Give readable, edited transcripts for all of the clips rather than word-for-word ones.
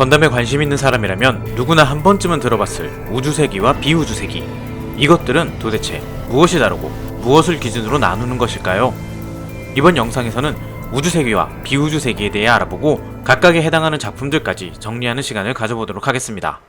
건담에 관심 있는 사람이라면 누구나 한 번쯤은 들어봤을 우주세기와 비우주세기. 이것들은 도대체 무엇이 다르고 무엇을 기준으로 나누는 것일까요? 이번 영상에서는 우주세기와 비우주세기에 대해 알아보고 각각에 해당하는 작품들까지 정리하는 시간을 가져보도록 하겠습니다.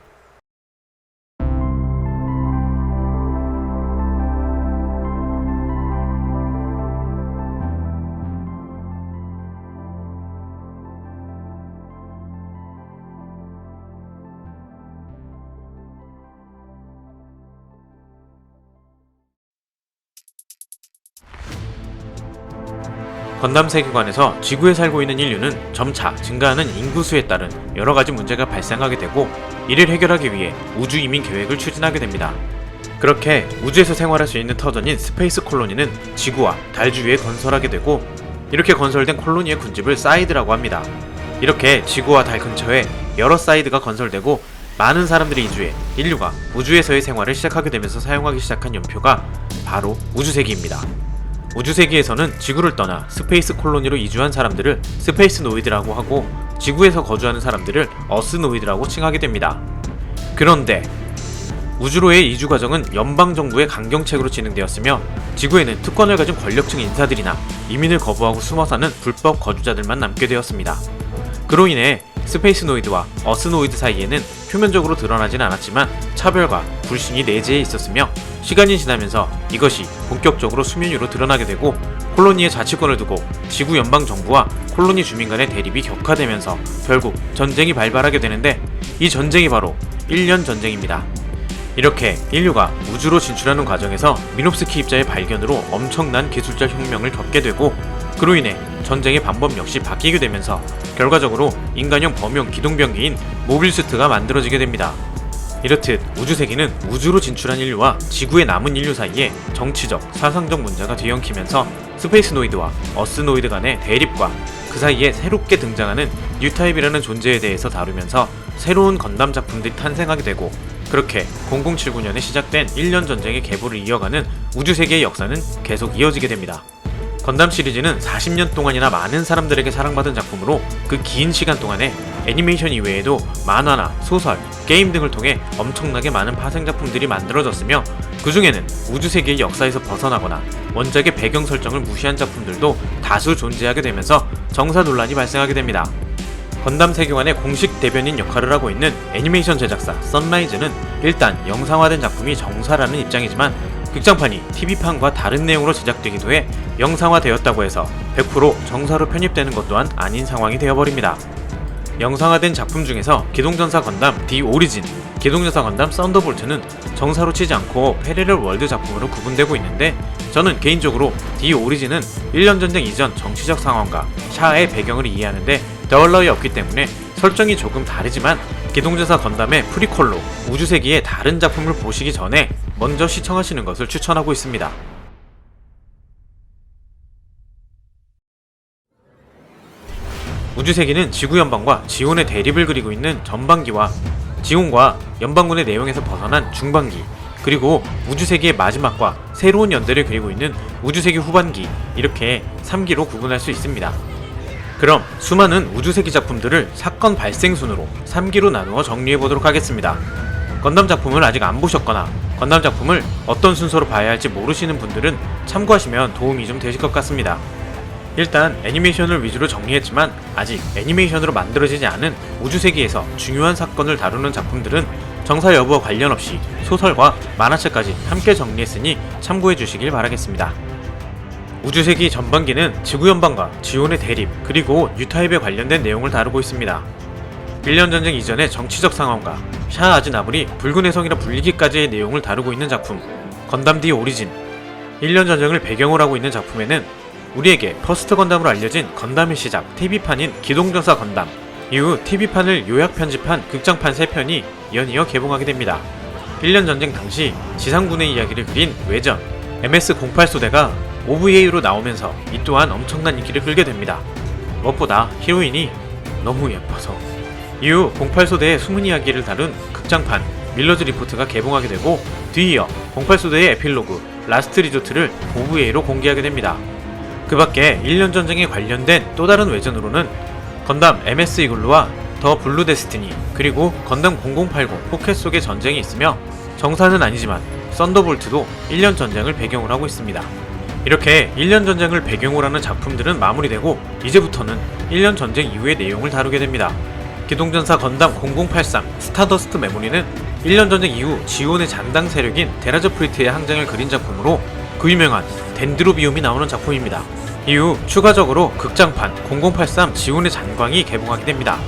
건담 세계관에서 지구에 살고 있는 인류는 점차 증가하는 인구수에 따른 여러가지 문제가 발생하게 되고, 이를 해결하기 위해 우주 이민 계획을 추진하게 됩니다. 그렇게 우주에서 생활할 수 있는 터전인 스페이스 콜로니는 지구와 달 주위에 건설하게 되고, 이렇게 건설된 콜로니의 군집을 사이드라고 합니다. 이렇게 지구와 달 근처에 여러 사이드가 건설되고 많은 사람들이 이주해 인류가 우주에서의 생활을 시작하게 되면서 사용하기 시작한 연표가 바로 우주세기입니다. 우주세기에서는 지구를 떠나 스페이스 콜로니로 이주한 사람들을 스페이스 노이드라고 하고, 지구에서 거주하는 사람들을 어스 노이드라고 칭하게 됩니다. 그런데 우주로의 이주 과정은 연방정부의 강경책으로 진행되었으며, 지구에는 특권을 가진 권력층 인사들이나 이민을 거부하고 숨어 사는 불법 거주자들만 남게 되었습니다. 그로 인해 스페이스 노이드와 어스 노이드 사이에는 표면적으로 드러나진 않았지만 차별과 불신이 내재해 있었으며, 시간이 지나면서 이것이 본격적으로 수면 위로 드러나게 되고, 콜로니의 자치권을 두고 지구 연방 정부와 콜로니 주민 간의 대립이 격화되면서 결국 전쟁이 발발하게 되는데, 이 전쟁이 바로 1년 전쟁입니다. 이렇게 인류가 우주로 진출하는 과정에서 미노프스키 입자의 발견으로 엄청난 기술적 혁명을 겪게 되고, 그로 인해 전쟁의 방법 역시 바뀌게 되면서 결과적으로 인간형 범용 기동병기인 모빌스트가 만들어지게 됩니다. 이렇듯 우주세기는 우주로 진출한 인류와 지구에 남은 인류 사이에 정치적, 사상적 문제가 뒤엉키면서 스페이스 노이드와 어스 노이드 간의 대립과 그 사이에 새롭게 등장하는 뉴타입이라는 존재에 대해서 다루면서 새로운 건담 작품들이 탄생하게 되고, 그렇게 0079년에 시작된 1년 전쟁의 계보를 이어가는 우주세계의 역사는 계속 이어지게 됩니다. 건담 시리즈는 40년 동안이나 많은 사람들에게 사랑받은 작품으로, 그 긴 시간 동안에 애니메이션 이외에도 만화나 소설, 게임 등을 통해 엄청나게 많은 파생작품들이 만들어졌으며, 그 중에는 우주세계의 역사에서 벗어나거나 원작의 배경 설정을 무시한 작품들도 다수 존재하게 되면서 정사 논란이 발생하게 됩니다. 건담 세계관의 공식 대변인 역할을 하고 있는 애니메이션 제작사 선라이즈는 일단 영상화된 작품이 정사라는 입장이지만, 극장판이 TV판과 다른 내용으로 제작되기도 해 영상화되었다고 해서 100% 정사로 편입되는 것 또한 아닌 상황이 되어버립니다. 영상화된 작품 중에서 기동전사 건담 디 오리진, 기동전사 건담 썬더볼트는 정사로 치지 않고 패러럴 월드 작품으로 구분되고 있는데, 저는 개인적으로 디 오리진은 1년 전쟁 이전 정치적 상황과 샤의 배경을 이해하는데 더할 나위 없기 때문에 설정이 조금 다르지만, 기동전사 건담의 프리퀄로 우주세기의 다른 작품을 보시기 전에 먼저 시청하시는 것을 추천하고 있습니다. 우주세기는 지구 연방과 지온의 대립을 그리고 있는 전반기와 지온과 연방군의 내용에서 벗어난 중반기, 그리고 우주세기의 마지막과 새로운 연대를 그리고 있는 우주세기 후반기, 이렇게 3기로 구분할 수 있습니다. 그럼 수많은 우주세기 작품들을 사건 발생 순으로 3기로 나누어 정리해보도록 하겠습니다. 건담 작품을 아직 안 보셨거나 건담 작품을 어떤 순서로 봐야 할지 모르시는 분들은 참고하시면 도움이 좀 되실 것 같습니다. 일단 애니메이션을 위주로 정리했지만, 아직 애니메이션으로 만들어지지 않은 우주세기에서 중요한 사건을 다루는 작품들은 정사 여부와 관련 없이 소설과 만화책까지 함께 정리했으니 참고해 주시길 바라겠습니다. 우주세기 전반기는 지구연방과 지온의 대립, 그리고 뉴타입에 관련된 내용을 다루고 있습니다. 1년 전쟁 이전의 정치적 상황과 샤 아즈나블이 붉은 혜성이라 불리기까지의 내용을 다루고 있는 작품 건담 디 오리진. 1년 전쟁을 배경으로 하고 있는 작품에는 우리에게 퍼스트 건담으로 알려진 건담의 시작 TV판인 기동전사 건담, 이후 TV판을 요약 편집한 극장판 3편이 연이어 개봉하게 됩니다. 1년 전쟁 당시 지상군의 이야기를 그린 외전 MS-08소대가 OVA로 나오면서 이 또한 엄청난 인기를 끌게 됩니다. 무엇보다 히로인이 너무 예뻐서. 이후 08소대의 숨은 이야기를 다룬 극장판 밀러즈 리포트가 개봉하게 되고, 뒤이어 08소대의 에필로그 라스트 리조트를 OVA로 공개하게 됩니다. 그 밖에 1년 전쟁에 관련된 또 다른 외전으로는 건담 MS 이글루와 더 블루 데스티니, 그리고 건담 0080 포켓 속의 전쟁이 있으며 정사는 아니지만 썬더볼트도 1년 전쟁을 배경으로 하고 있습니다. 이렇게 1년 전쟁을 배경으로 하는 작품들은 마무리되고 이제부터는 1년 전쟁 이후의 내용을 다루게 됩니다. 기동전사 건담 0083 스타더스트 메모리는 1년 전쟁 이후 지온의 잔당 세력인 데라저프리트의 항쟁을 그린 작품으로 그 유명한 덴드로비움이 나오는 작품입니다. 이후 추가적으로 극장판 0083 지온의 잔광이 개봉하게 됩니다.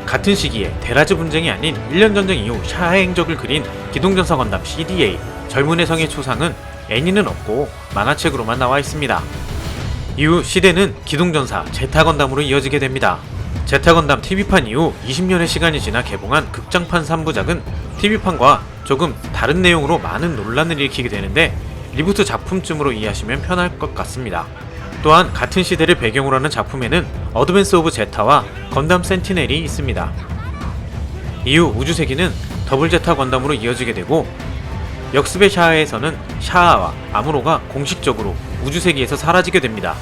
같은 시기에 데라즈 분쟁이 아닌 1년 전쟁 이후 샤의 행적을 그린 기동전사 건담 CDA 젊은의 성의 초상은 애니는 없고 만화책으로만 나와 있습니다. 이후 시대는 기동전사 제타 건담으로 이어지게 됩니다. 제타 건담 TV판 이후 20년의 시간이 지나 개봉한 극장판 3부작은 TV판과 조금 다른 내용으로 많은 논란을 일으키게 되는데 리부트 작품쯤으로 이해하시면 편할 것 같습니다. 또한 같은 시대를 배경으로 하는 작품에는 어드밴스 오브 제타와 건담 센티넬이 있습니다. 이후 우주세기는 더블 제타 건담으로 이어지게 되고 역습의 샤아에서는 샤아와 아무로가 공식적으로 우주세기에서 사라지게 됩니다.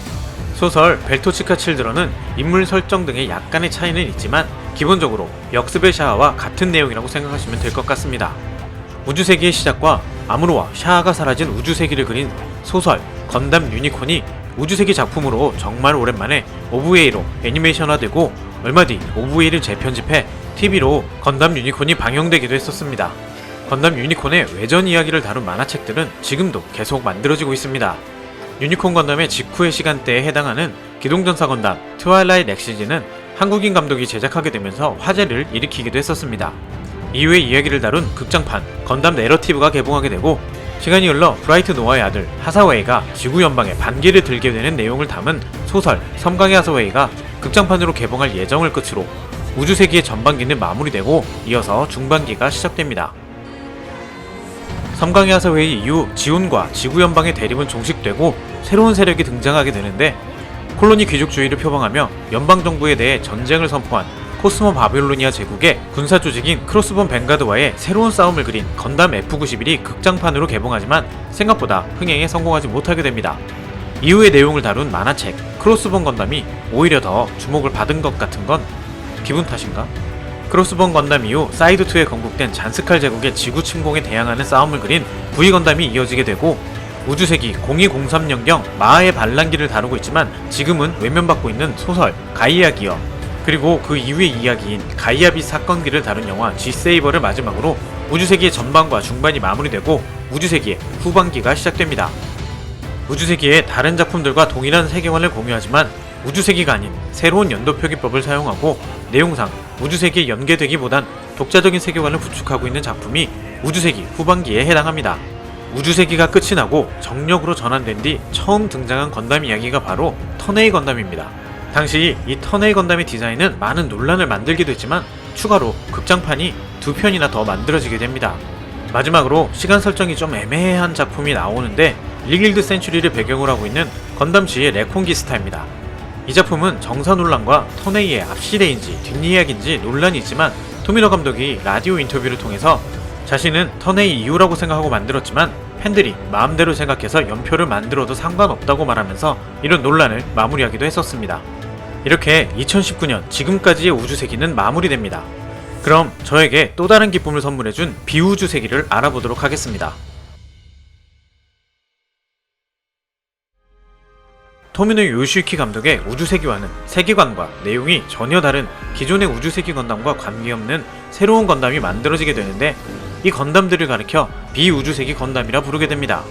소설 벨토치카 칠드런은 인물 설정 등의 약간의 차이는 있지만 기본적으로 역습의 샤아와 같은 내용이라고 생각하시면 될 것 같습니다. 우주세기의 시작과 아무로와 샤아가 사라진 우주세기를 그린 소설 건담 유니콘이 우주세기 작품으로 정말 오랜만에 OVA로 애니메이션화되고 얼마 뒤 OVA를 재편집해 TV로 건담 유니콘이 방영되기도 했었습니다. 건담 유니콘의 외전 이야기를 다룬 만화책들은 지금도 계속 만들어지고 있습니다. 유니콘 건담의 직후의 시간대에 해당하는 기동전사 건담 트와일라이트 넥시즈는 한국인 감독이 제작하게 되면서 화제를 일으키기도 했었습니다. 이후의 이야기를 다룬 극장판 건담 내러티브가 개봉하게 되고 시간이 흘러 브라이트 노아의 아들 하사웨이가 지구 연방에 반기를 들게 되는 내용을 담은 소설 섬광의 하사웨이가 극장판으로 개봉할 예정을 끝으로 우주세기의 전반기는 마무리되고 이어서 중반기가 시작됩니다. 섬광의 하사웨이 이후 지온과 지구 연방의 대립은 종식되고 새로운 세력이 등장하게 되는데 콜로니 귀족주의를 표방하며 연방정부에 대해 전쟁을 선포한 코스모 바빌로니아 제국의 군사조직인 크로스본 뱅가드와의 새로운 싸움을 그린 건담 F91이 극장판으로 개봉하지만 생각보다 흥행에 성공하지 못하게 됩니다. 이후의 내용을 다룬 만화책 크로스본 건담이 오히려 더 주목을 받은 것 같은 건 기분 탓인가? 크로스본 건담 이후 사이드2에 건국된 잔스칼 제국의 지구 침공에 대항하는 싸움을 그린 V 건담이 이어지게 되고 우주세기 0203년경 마하의 반란기를 다루고 있지만 지금은 외면받고 있는 소설 가이아 기어 그리고 그 이후의 이야기인 가이아비 사건기를 다룬 영화 G세이버를 마지막으로 우주세기의 전반과 중반이 마무리되고 우주세기의 후반기가 시작됩니다. 우주세기의 다른 작품들과 동일한 세계관을 공유하지만 우주세기가 아닌 새로운 연도표기법을 사용하고 내용상 우주세기에 연계되기보단 독자적인 세계관을 구축하고 있는 작품이 우주세기 후반기에 해당합니다. 우주세기가 끝이 나고 정력으로 전환된 뒤 처음 등장한 건담 이야기가 바로 턴에이 건담입니다. 당시 이 턴에이 건담의 디자인은 많은 논란을 만들기도 했지만 추가로 극장판이 2편이나 더 만들어지게 됩니다. 마지막으로 시간 설정이 좀 애매한 작품이 나오는데 리길드 센츄리를 배경으로 하고 있는 건담 G의 레콘기스타입니다. 이 작품은 정사 논란과 턴에이의 앞시대인지 뒷이야기인지 논란이 있지만 토미노 감독이 라디오 인터뷰를 통해서 자신은 턴에이 이후라고 생각하고 만들었지만 팬들이 마음대로 생각해서 연표를 만들어도 상관없다고 말하면서 이런 논란을 마무리하기도 했었습니다. 이렇게 2019년 지금까지의 우주세기는 마무리됩니다. 그럼 저에게 또 다른 기쁨을 선물해준 비우주세기를 알아보도록 하겠습니다. 토미노 요시유키 감독의 우주세기와는 세계관과 내용이 전혀 다른 기존의 우주세기 건담과 관계없는 새로운 건담이 만들어지게 되는데 이 건담들을 가리켜 비우주세기 건담이라 부르게 됩니다.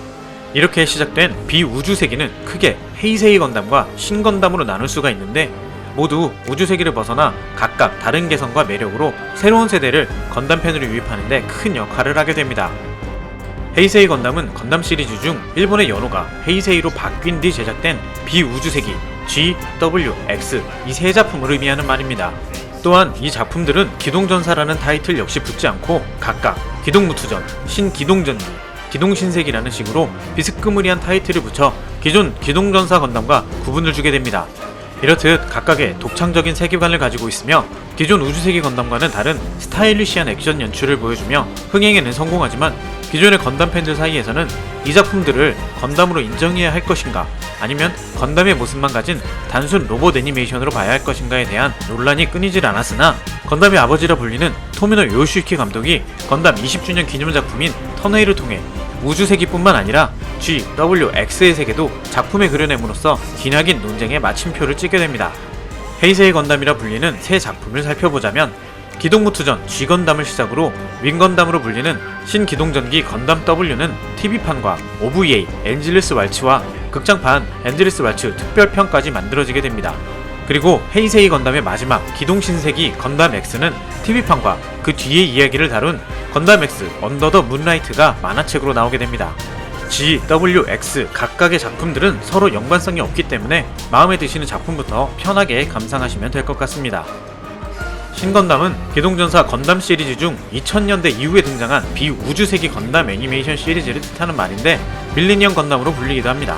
이렇게 시작된 비우주세기는 크게 헤이세이 건담과 신건담으로 나눌 수가 있는데 모두 우주세기를 벗어나 각각 다른 개성과 매력으로 새로운 세대를 건담팬으로 유입하는데 큰 역할을 하게 됩니다. 헤이세이 건담은 건담 시리즈 중 일본의 연호가 헤이세이로 바뀐 뒤 제작된 비우주세기 GWX 이 세 작품을 의미하는 말입니다. 또한 이 작품들은 기동전사라는 타이틀 역시 붙지 않고 각각 기동무투전, 신기동전기, 기동신세기라는 식으로 비스끄무리한 타이틀을 붙여 기존 기동전사 건담과 구분을 주게 됩니다. 이렇듯 각각의 독창적인 세계관을 가지고 있으며 기존 우주세기 건담과는 다른 스타일리시한 액션 연출을 보여주며 흥행에는 성공하지만 기존의 건담 팬들 사이에서는 이 작품들을 건담으로 인정해야 할 것인가 아니면 건담의 모습만 가진 단순 로봇 애니메이션으로 봐야 할 것인가에 대한 논란이 끊이질 않았으나 건담의 아버지라 불리는 토미노 요시유키 감독이 건담 20주년 기념작품인 턴웨이를 통해 우주세기뿐만 아니라 GWX의 세계도 작품에 그려냄으로써 기나긴 논쟁에 마침표를 찍게 됩니다. 헤이세이 건담이라 불리는 새 작품을 살펴보자면 기동무투전 G건담을 시작으로 윙건담으로 불리는 신기동전기 건담 W는 TV판과 OVA 엔젤리스 왈츠와 극장판 엔젤리스 왈츠 특별편까지 만들어지게 됩니다. 그리고 헤이세이 건담의 마지막 기동신세기 건담 X는 TV판과 그 뒤의 이야기를 다룬 건담 X 언더 더 문라이트가 만화책으로 나오게 됩니다. GWX 각각의 작품들은 서로 연관성이 없기 때문에 마음에 드시는 작품부터 편하게 감상하시면 될 것 같습니다. 신건담은 기동전사 건담 시리즈 중 2000년대 이후에 등장한 비우주세기 건담 애니메이션 시리즈를 뜻하는 말인데 밀레니엄 건담으로 불리기도 합니다.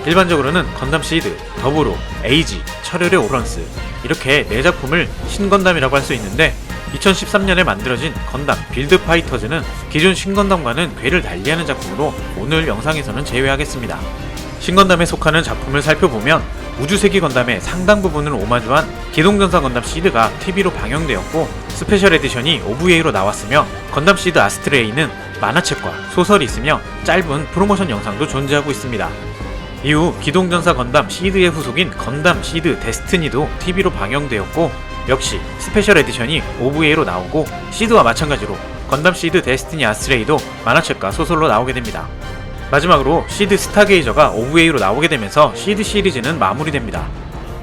일반적으로는 건담 시드, 더불어, 에이지, 철혈의 오런스 이렇게 4작품을 신건담이라고 할 수 있는데 2013년에 만들어진 건담 빌드 파이터즈는 기존 신건담과는 궤를 달리하는 작품으로 오늘 영상에서는 제외하겠습니다. 신건담에 속하는 작품을 살펴보면 우주세기 건담의 상당 부분을 오마주한 기동전사 건담 시드가 TV로 방영되었고 스페셜 에디션이 OVA로 나왔으며 건담 시드 아스트레이는 만화책과 소설이 있으며 짧은 프로모션 영상도 존재하고 있습니다. 이후 기동전사 건담 시드의 후속인 건담 시드 데스티니도 TV로 방영되었고 역시 스페셜 에디션이 OVA로 나오고 시드와 마찬가지로 건담 시드 데스티니 아스트레이도 만화책과 소설로 나오게 됩니다. 마지막으로 시드 스타게이저가 OVA로 나오게 되면서 시드 시리즈는 마무리됩니다.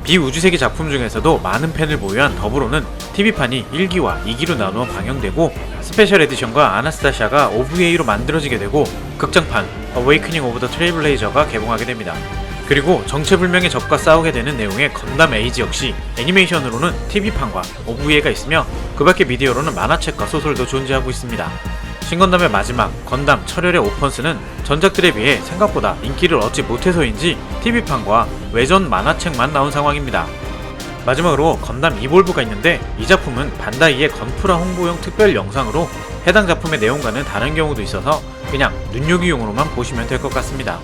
비우주세기 작품 중에서도 많은 팬을 보유한 더불어는 TV판이 1기와 2기로 나누어 방영되고 스페셜 에디션과 아나스타샤가 OVA로 만들어지게 되고 극장판 어웨이크닝 오브 더 트레이블레이저가 개봉하게 됩니다. 그리고 정체불명의 적과 싸우게 되는 내용의 건담 에이지 역시 애니메이션으로는 TV판과 OVA가 있으며 그 밖의 미디어로는 만화책과 소설도 존재하고 있습니다. 신건담의 마지막 건담 철혈의 오펀스는 전작들에 비해 생각보다 인기를 얻지 못해서인지 TV판과 외전 만화책만 나온 상황입니다. 마지막으로 건담 이볼브가 있는데 이 작품은 반다이의 건프라 홍보용 특별 영상으로 해당 작품의 내용과는 다른 경우도 있어서 그냥 눈요기용으로만 보시면 될 것 같습니다.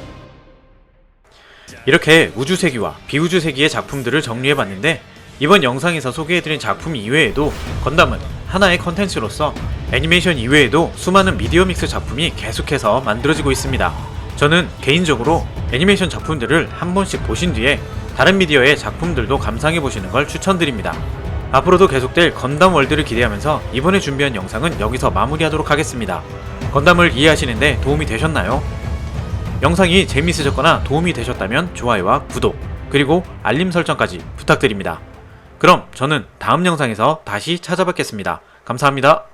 이렇게 우주세기와 비우주세기의 작품들을 정리해봤는데 이번 영상에서 소개해드린 작품 이외에도 건담은 하나의 컨텐츠로서 애니메이션 이외에도 수많은 미디어 믹스 작품이 계속해서 만들어지고 있습니다. 저는 개인적으로 애니메이션 작품들을 한 번씩 보신 뒤에 다른 미디어의 작품들도 감상해보시는 걸 추천드립니다. 앞으로도 계속될 건담 월드를 기대하면서 이번에 준비한 영상은 여기서 마무리하도록 하겠습니다. 건담을 이해하시는데 도움이 되셨나요? 영상이 재미있으셨거나 도움이 되셨다면 좋아요와 구독, 그리고 알림 설정까지 부탁드립니다. 그럼 저는 다음 영상에서 다시 찾아뵙겠습니다. 감사합니다.